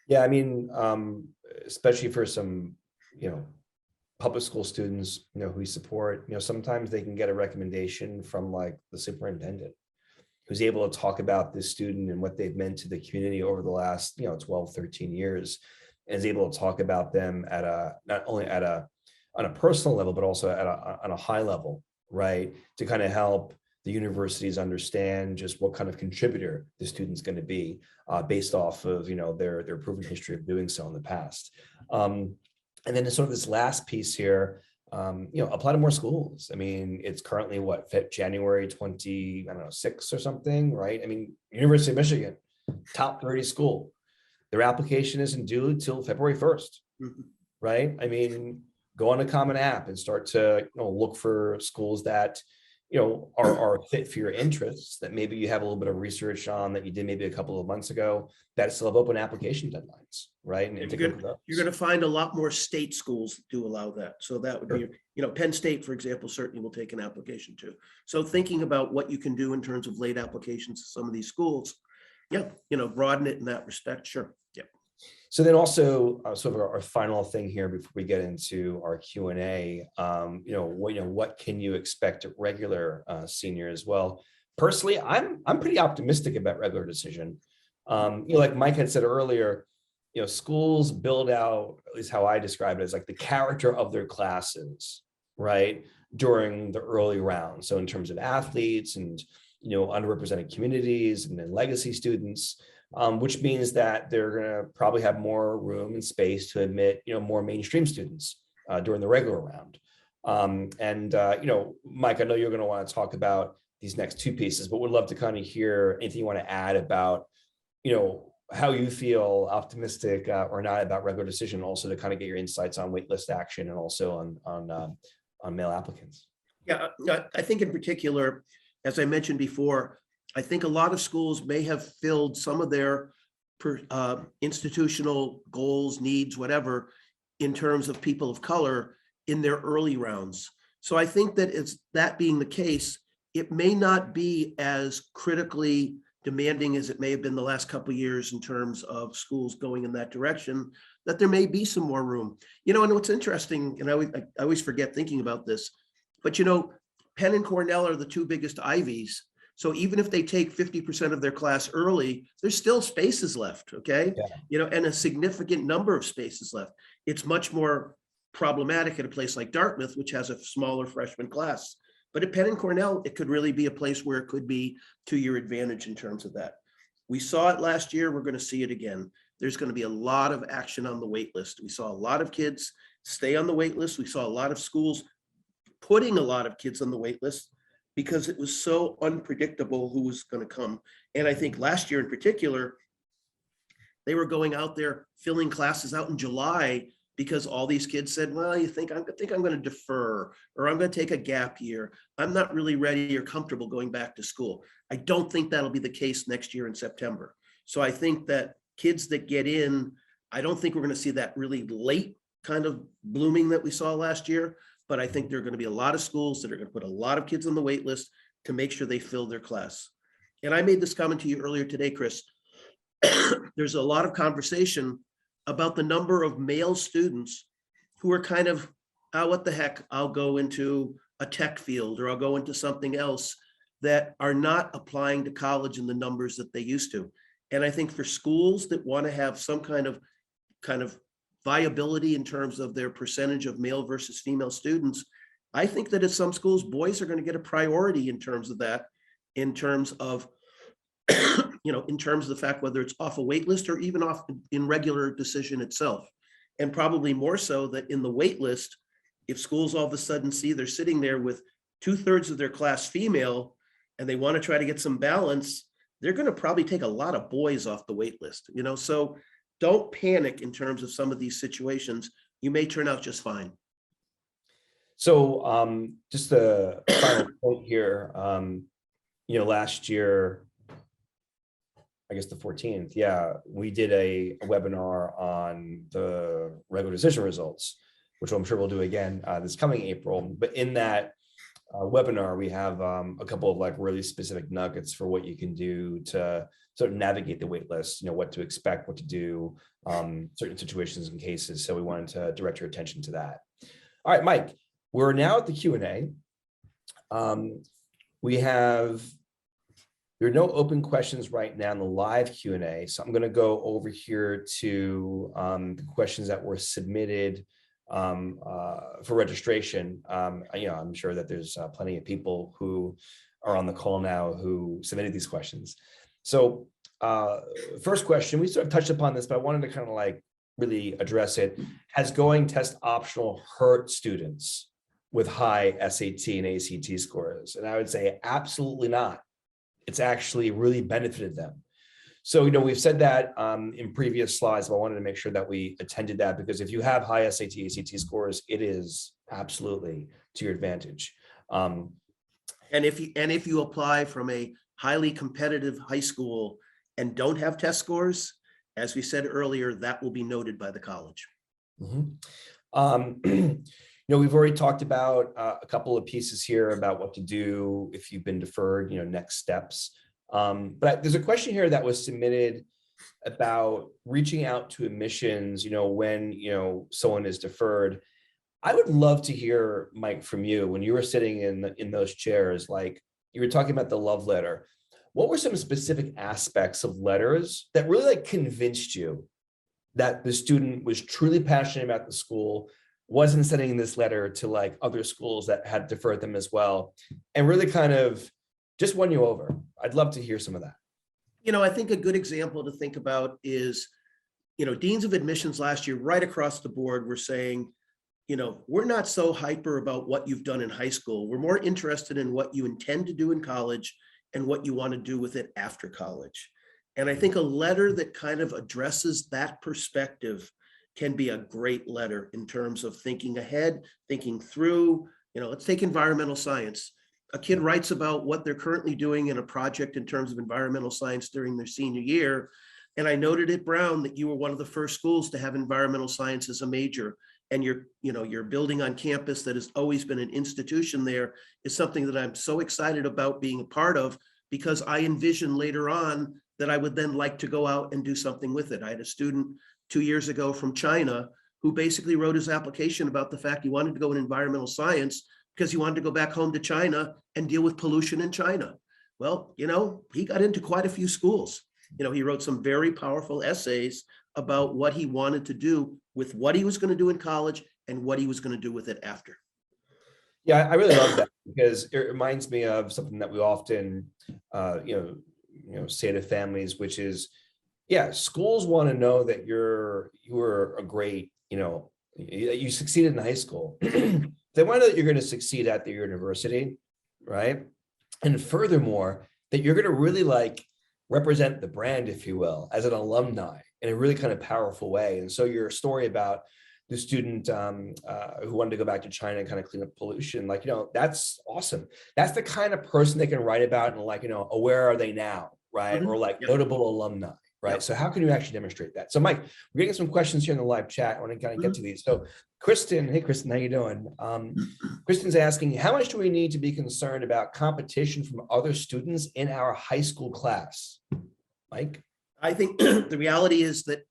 Yeah, I mean, especially for some, public school students, who we support, sometimes they can get a recommendation from like the superintendent who's able to talk about this student and what they've meant to the community over the last, 12, 13 years, and is able to talk about them at not only on a personal level, but also on a high level, right? To kind of help the universities understand just what kind of contributor the student's going to be based off of their proven history of doing so in the past. And then sort of this last piece here, apply to more schools. I mean, it's currently January 26 or something, right? I mean, University of Michigan, top 30 school. Their application isn't due till February 1st, right? I mean, go on a Common App and start to look for schools that are fit for your interests, that maybe you have a little bit of research on that you did maybe a couple of months ago, that still have open application deadlines, right? And you're going to find a lot more state schools that do allow that. So that would be, Penn State, for example, certainly will take an application too. So thinking about what you can do in terms of late applications to some of these schools, broaden it in that respect. Sure. Yeah. So then also sort of our final thing here before we get into our Q&A, what can you expect at regular senior as well? Personally, I'm pretty optimistic about regular decision. Like Mike had said earlier, schools build out, at least how I describe it, as like the character of their classes, right? During the early round. So in terms of athletes and, underrepresented communities and then legacy students, which means that they're going to probably have more room and space to admit, more mainstream students during the regular round. Mike, I know you're going to want to talk about these next two pieces, but would love to kind of hear anything you want to add about, how you feel optimistic or not about regular decision, also to kind of get your insights on waitlist action and also on male applicants. Yeah, I think in particular, as I mentioned before, I think a lot of schools may have filled some of their institutional goals, needs, whatever, in terms of people of color in their early rounds. So I think that that being the case, it may not be as critically demanding as it may have been the last couple of years in terms of schools going in that direction, that there may be some more room. And what's interesting, and I always forget thinking about this, but Penn and Cornell are the two biggest Ivies. So even if they take 50% of their class early, there's still spaces left, okay? Yeah. And a significant number of spaces left. It's much more problematic at a place like Dartmouth, which has a smaller freshman class. But at Penn and Cornell, it could really be a place where it could be to your advantage in terms of that. We saw it last year. We're going to see it again. There's going to be a lot of action on the wait list. We saw a lot of kids stay on the wait list. We saw a lot of schools putting a lot of kids on the wait list because it was so unpredictable who was going to come. And I think last year in particular, they were going out there filling classes out in July because all these kids said, well, I think I'm going to defer, or I'm going to take a gap year. I'm not really ready or comfortable going back to school. I don't think that'll be the case next year in September. So I think that kids that get in, I don't think we're going to see that really late kind of blooming that we saw last year. But I think there are going to be a lot of schools that are going to put a lot of kids on the wait list to make sure they fill their class. And I made this comment to you earlier today, Chris. There's a lot of conversation about the number of male students who are kind of, what the heck, I'll go into a tech field or I'll go into something else, that are not applying to college in the numbers that they used to. And I think for schools that want to have some kind of viability in terms of their percentage of male versus female students, I think that at some schools, boys are going to get a priority in terms of that, in terms of, in terms of the fact whether it's off a wait list or even off in regular decision itself. And probably more so that in the wait list, if schools all of a sudden see they're sitting there with 2/3 of their class female and they want to try to get some balance, they're going to probably take a lot of boys off the wait list, so don't panic in terms of some of these situations. You may turn out just fine. So just the final point here, last year, I guess the 14th, we did a webinar on the regular decision results, which I'm sure we'll do again this coming April. But in that webinar, we have a couple of really specific nuggets for what you can do to sort of navigate the wait list, what to expect, what to do, certain situations and cases. So we wanted to direct your attention to that. All right, Mike, we're now at the Q&A. There are no open questions right now in the live Q&A. So I'm going to go over here to the questions that were submitted for registration. I'm sure that there's plenty of people who are on the call now who submitted these questions. So first question, we sort of touched upon this, but I wanted to kind of really address it. Has going test optional hurt students with high SAT and ACT scores? And I would say absolutely not. It's actually really benefited them. So, we've said that in previous slides, but I wanted to make sure that we attended that, because if you have high SAT, ACT scores, it is absolutely to your advantage. And if you apply from a highly competitive high school and don't have test scores, as we said earlier, that will be noted by the college. Mm-hmm. We've already talked about a couple of pieces here about what to do if you've been deferred, next steps. But there's a question here that was submitted about reaching out to admissions, when, someone is deferred. I would love to hear, Mike, from you when you were sitting in those chairs, like you were talking about the love letter. What were some specific aspects of letters that really like convinced you that the student was truly passionate about the school, wasn't sending this letter to like other schools that had deferred them as well, and really kind of just won you over? I'd love to hear some of that. I think a good example to think about is, deans of admissions last year, right across the board, were saying, we're not so hyper about what you've done in high school. We're more interested in what you intend to do in college and what you want to do with it after college. And I think a letter that kind of addresses that perspective can be a great letter in terms of thinking ahead, thinking through, let's take environmental science. A kid writes about what they're currently doing in a project in terms of environmental science during their senior year. And I noted at Brown that you were one of the first schools to have environmental science as a major. And your building on campus that has always been an institution there is something that I'm so excited about being a part of, because I envision later on that I would then like to go out and do something with it. I had a student 2 years ago from China who basically wrote his application about the fact he wanted to go in environmental science because he wanted to go back home to China and deal with pollution in China. Well, he got into quite a few schools. He wrote some very powerful essays about what he wanted to do with what he was going to do in college and what he was going to do with it after. Yeah, I really love that, because it reminds me of something that we often, say to families, which is, yeah, schools want to know that you were a great, you succeeded in high school. They want to know that you're going to succeed at the university, right? And furthermore, that you're going to really like represent the brand, if you will, as an alumni in a really kind of powerful way. And so your story about the student who wanted to go back to China and kind of clean up pollution, that's awesome. That's the kind of person they can write about and where are they now, right? Mm-hmm. Or like Yep. notable alumni, right? Yep. So how can you actually demonstrate that? So Mike, we're getting some questions here in the live chat. I want to kind of get to these. So Kristen, hey Kristen, how you doing? Kristen's asking, how much do we need to be concerned about competition from other students in our high school class? Mike? I think the reality is that,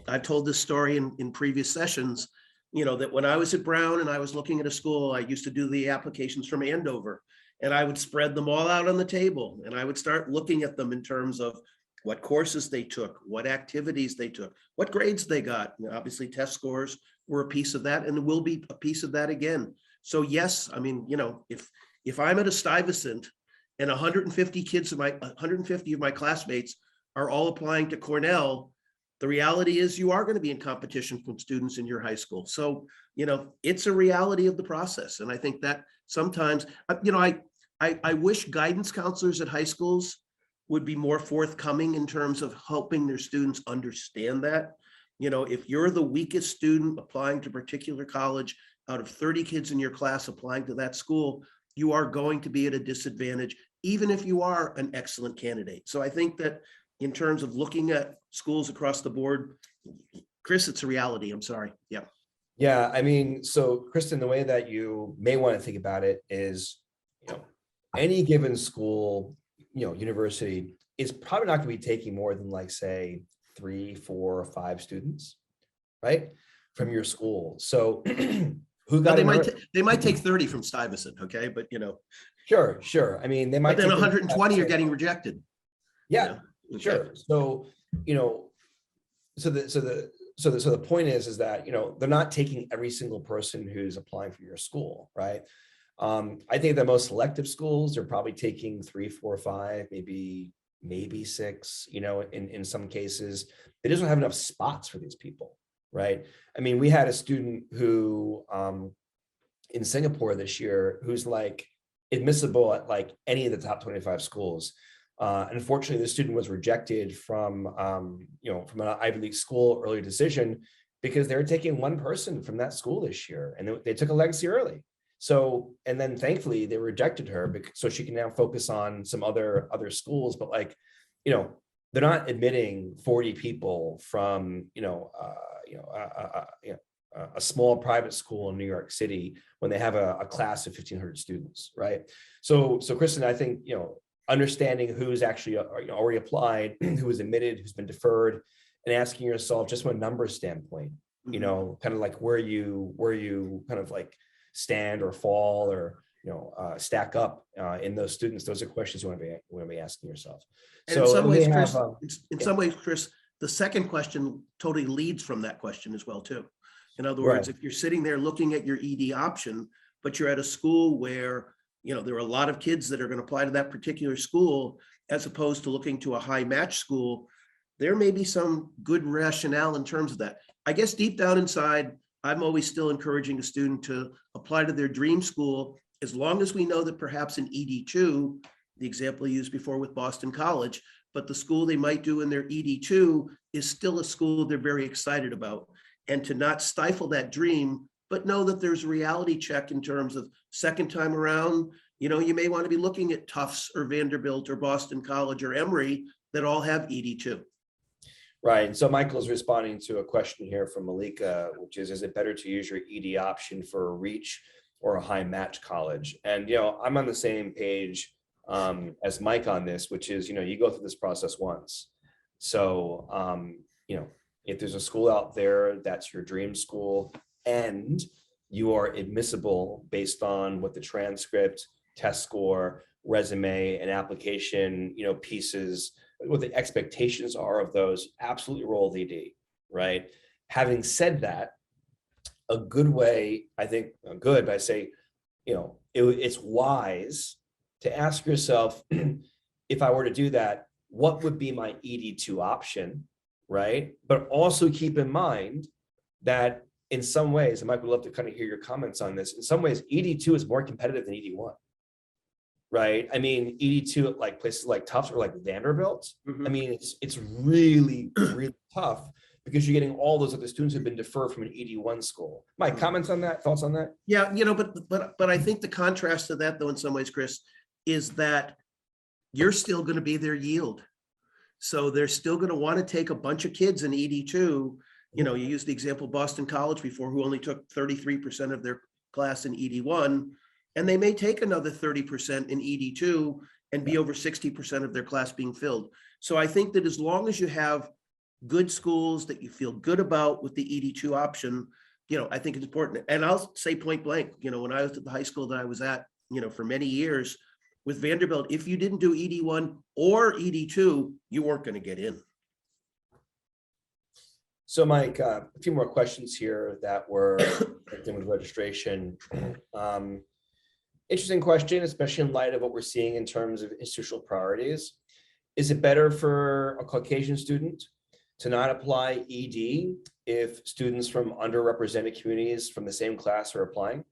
I've told this story in previous sessions, that when I was at Brown and I was looking at a school, I used to do the applications from Andover, and I would spread them all out on the table. And I would start looking at them in terms of what courses they took, what activities they took, what grades they got. Obviously, test scores were a piece of that and will be a piece of that again. So yes, I mean, if I'm at a Stuyvesant and 150 of my classmates are all applying to Cornell, the reality is you are going to be in competition from students in your high school. So, it's a reality of the process. And I think that sometimes, I wish guidance counselors at high schools would be more forthcoming in terms of helping their students understand that. If you're the weakest student applying to a particular college out of 30 kids in your class applying to that school, you are going to be at a disadvantage, even if you are an excellent candidate. So I think that in terms of looking at schools across the board, Chris, it's a reality. I'm sorry. Yeah. Yeah. I mean, so Kristen, the way that you may want to think about it is, any given school, university is probably not going to be taking more than like, say, 3, 4, or 5 students, right, from your school. So who got they might take 30 from Stuyvesant, okay, but Sure. I mean, they might. But then 120 are getting rejected. Yeah, Okay. sure. So so the point is that they're not taking every single person who's applying for your school, right? I think the most selective schools are probably taking 3, 4, 5, maybe 6. In some cases, they just don't have enough spots for these people, right? I mean, we had a student who in Singapore this year who's like admissible at like any of the top 25 schools. Unfortunately, the student was rejected from from an Ivy League school early decision because they were taking one person from that school this year, and they took a legacy early. So, and then thankfully they rejected her so she can now focus on some other schools. But they're not admitting 40 people from a small private school in New York City when they have a class of 1,500 students, right? So Kristen, I think understanding who's actually already applied, who was admitted, who's been deferred, and asking yourself just from a numbers standpoint, kind of like where you kind of like stand or fall or stack up in those students. Those are questions you want to be asking yourself. And so in some ways, Chris, some ways, Chris, the second question totally leads from that question as well, too. In other Right. words, if you're sitting there looking at your ED option, but you're at a school where, there are a lot of kids that are going to apply to that particular school, as opposed to looking to a high match school, there may be some good rationale in terms of that. I guess deep down inside, I'm always still encouraging a student to apply to their dream school, as long as we know that perhaps in ED2, the example I used before with Boston College, but the school they might do in their ED2 is still a school they're very excited about. And to not stifle that dream, but know that there's a reality check in terms of second time around, you may want to be looking at Tufts or Vanderbilt or Boston College or Emory that all have ED2. Right. And so Michael is responding to a question here from Malika, which is it better to use your ED option for a reach or a high match college? And, I'm on the same page as Mike on this, which is, you go through this process once. So, if there's a school out there that's your dream school and you are admissible based on what the transcript, test score, resume, and application, pieces, what the expectations are of those, absolutely roll the ED, right? Having said that, a good way, I think, but I say, it's wise to ask yourself, if I were to do that, what would be my ED2 option, right? But also keep in mind that in some ways, and Mike would love to kind of hear your comments on this, in some ways, ED2 is more competitive than ED1. Right. I mean, ED2 at like places like Tufts or like Vanderbilt. I mean, it's really, really tough because you're getting all those other students who've been deferred from an ED1 school. Mike, comments on that? Thoughts on that? Yeah, but I think the contrast to that, though, in some ways, Chris, is that you're still going to be their yield. So they're still going to want to take a bunch of kids in ED2. You used the example of Boston College before, who only took 33% of their class in ED1. And they may take another 30% in ED2 and be over 60% of their class being filled. So I think that as long as you have good schools that you feel good about with the ED2 option, I think it's important. And I'll say point blank, when I was at the high school that I was at, for many years with Vanderbilt, if you didn't do ED1 or ED2, you weren't going to get in. So Mike, a few more questions here that were with registration. Interesting question, especially in light of what we're seeing in terms of institutional priorities. Is it better for a Caucasian student to not apply ED if students from underrepresented communities from the same class are applying?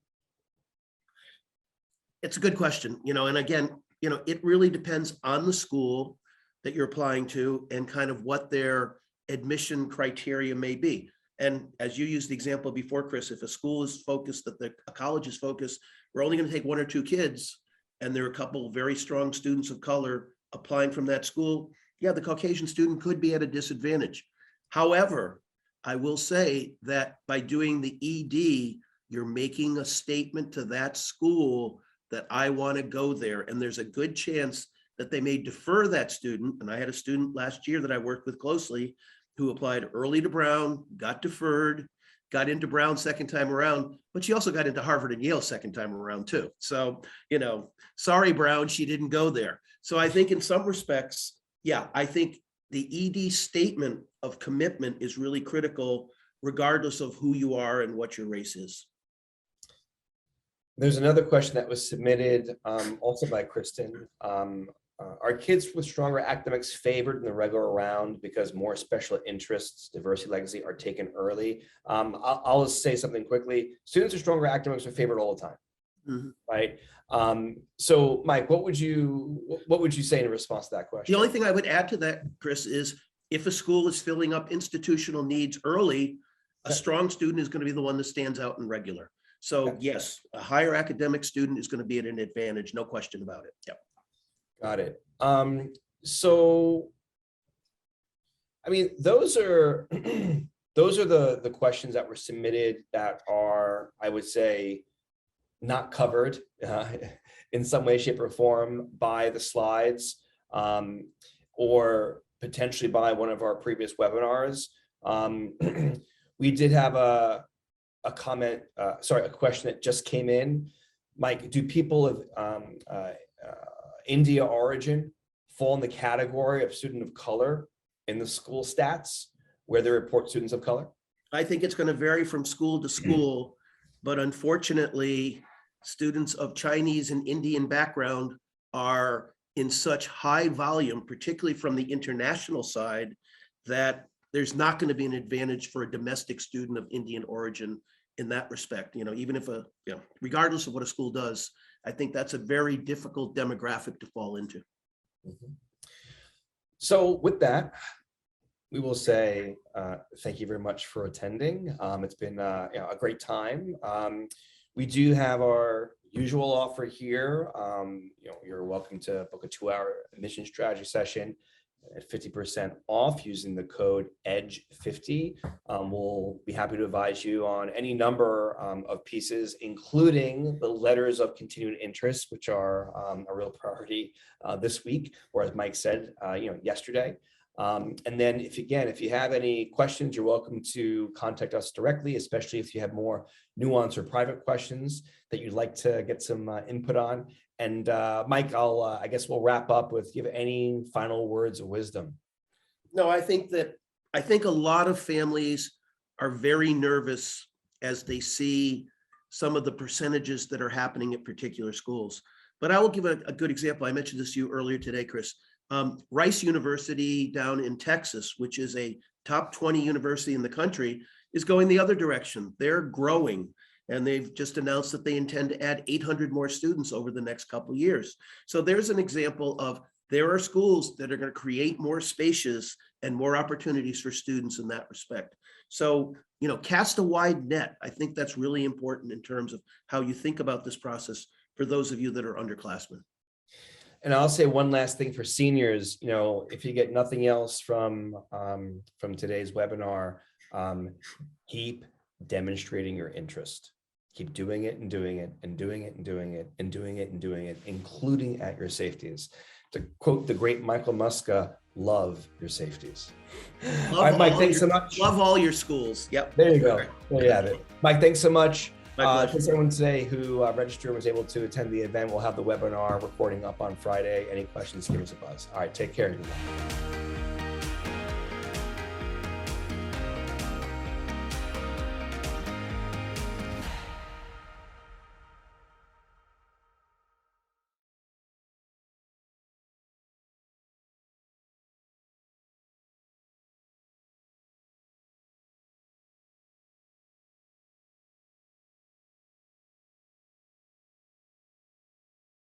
It's a good question, and again, it really depends on the school that you're applying to and kind of what their admission criteria may be. And as you used the example before, Chris, if a school is focused, that a college is focused, we're only going to take one or two kids, and there are a couple of very strong students of color applying from that school, yeah, the Caucasian student could be at a disadvantage. However, I will say that by doing the ED, you're making a statement to that school that I want to go there, and there's a good chance that they may defer that student. And I had a student last year that I worked with closely who applied early to Brown, got deferred, got into Brown second time around, but she also got into Harvard and Yale second time around too. So, sorry, Brown, she didn't go there. So I think in some respects, yeah, I think the ED statement of commitment is really critical, regardless of who you are and what your race is. There's another question that was submitted also by Kristen. Are kids with stronger academics favored in the regular round because more special interests, diversity, legacy are taken early? I'll just say something quickly. Students with stronger academics are favored all the time, right? So Mike, what would you say in response to that question? The only thing I would add to that, Chris, is if a school is filling up institutional needs early, a strong student is going to be the one that stands out in regular. So yes, a higher academic student is going to be at an advantage, no question about it. Yep. Got it. So, I mean, those are the questions that were submitted that are, I would say, not covered in some way, shape, or form by the slides, or potentially by one of our previous webinars. We did have a question that just came in. Mike, do people of India origin fall in the category of student of color in the school stats where they report students of color? I think it's going to vary from school to school, but unfortunately, students of Chinese and Indian background are in such high volume, particularly from the international side, that there's not going to be an advantage for a domestic student of Indian origin in that respect. Even if regardless of what a school does, I think that's a very difficult demographic to fall into. Mm-hmm. So with that, we will say thank you very much for attending. It's been a great time. We do have our usual offer here. You're welcome to book a 2-hour admission strategy session at 50% off using the code EDGE50. We'll be happy to advise you on any number of pieces, including the letters of continued interest, which are a real priority this week, or as Mike said, yesterday. And then if you have any questions, you're welcome to contact us directly, especially if you have more nuanced or private questions that you'd like to get some input on. And Mike, I guess we'll wrap up with, give any final words of wisdom. No, I think a lot of families are very nervous as they see some of the percentages that are happening at particular schools. But I will give a good example. I mentioned this to you earlier today, Chris. Rice University down in Texas, which is a top 20 university in the country, is going the other direction. They're growing, and they've just announced that they intend to add 800 more students over the next couple of years. So there's an example of there are schools that are going to create more spaces and more opportunities for students in that respect. So, cast a wide net. I think that's really important in terms of how you think about this process for those of you that are underclassmen. And I'll say one last thing for seniors, if you get nothing else from today's webinar, keep demonstrating your interest. Keep doing it and doing it and doing it and doing it and doing it and doing it, including at your safeties. To quote the great Michael Muska, love your safeties. All right, Mike, thanks so much. Love all your schools. Yep. There you go. There you have it. Mike, thanks so much. Thanks everyone today who registered was able to attend the event. We'll have the webinar recording up on Friday. Any questions, give us a buzz. All right, take care.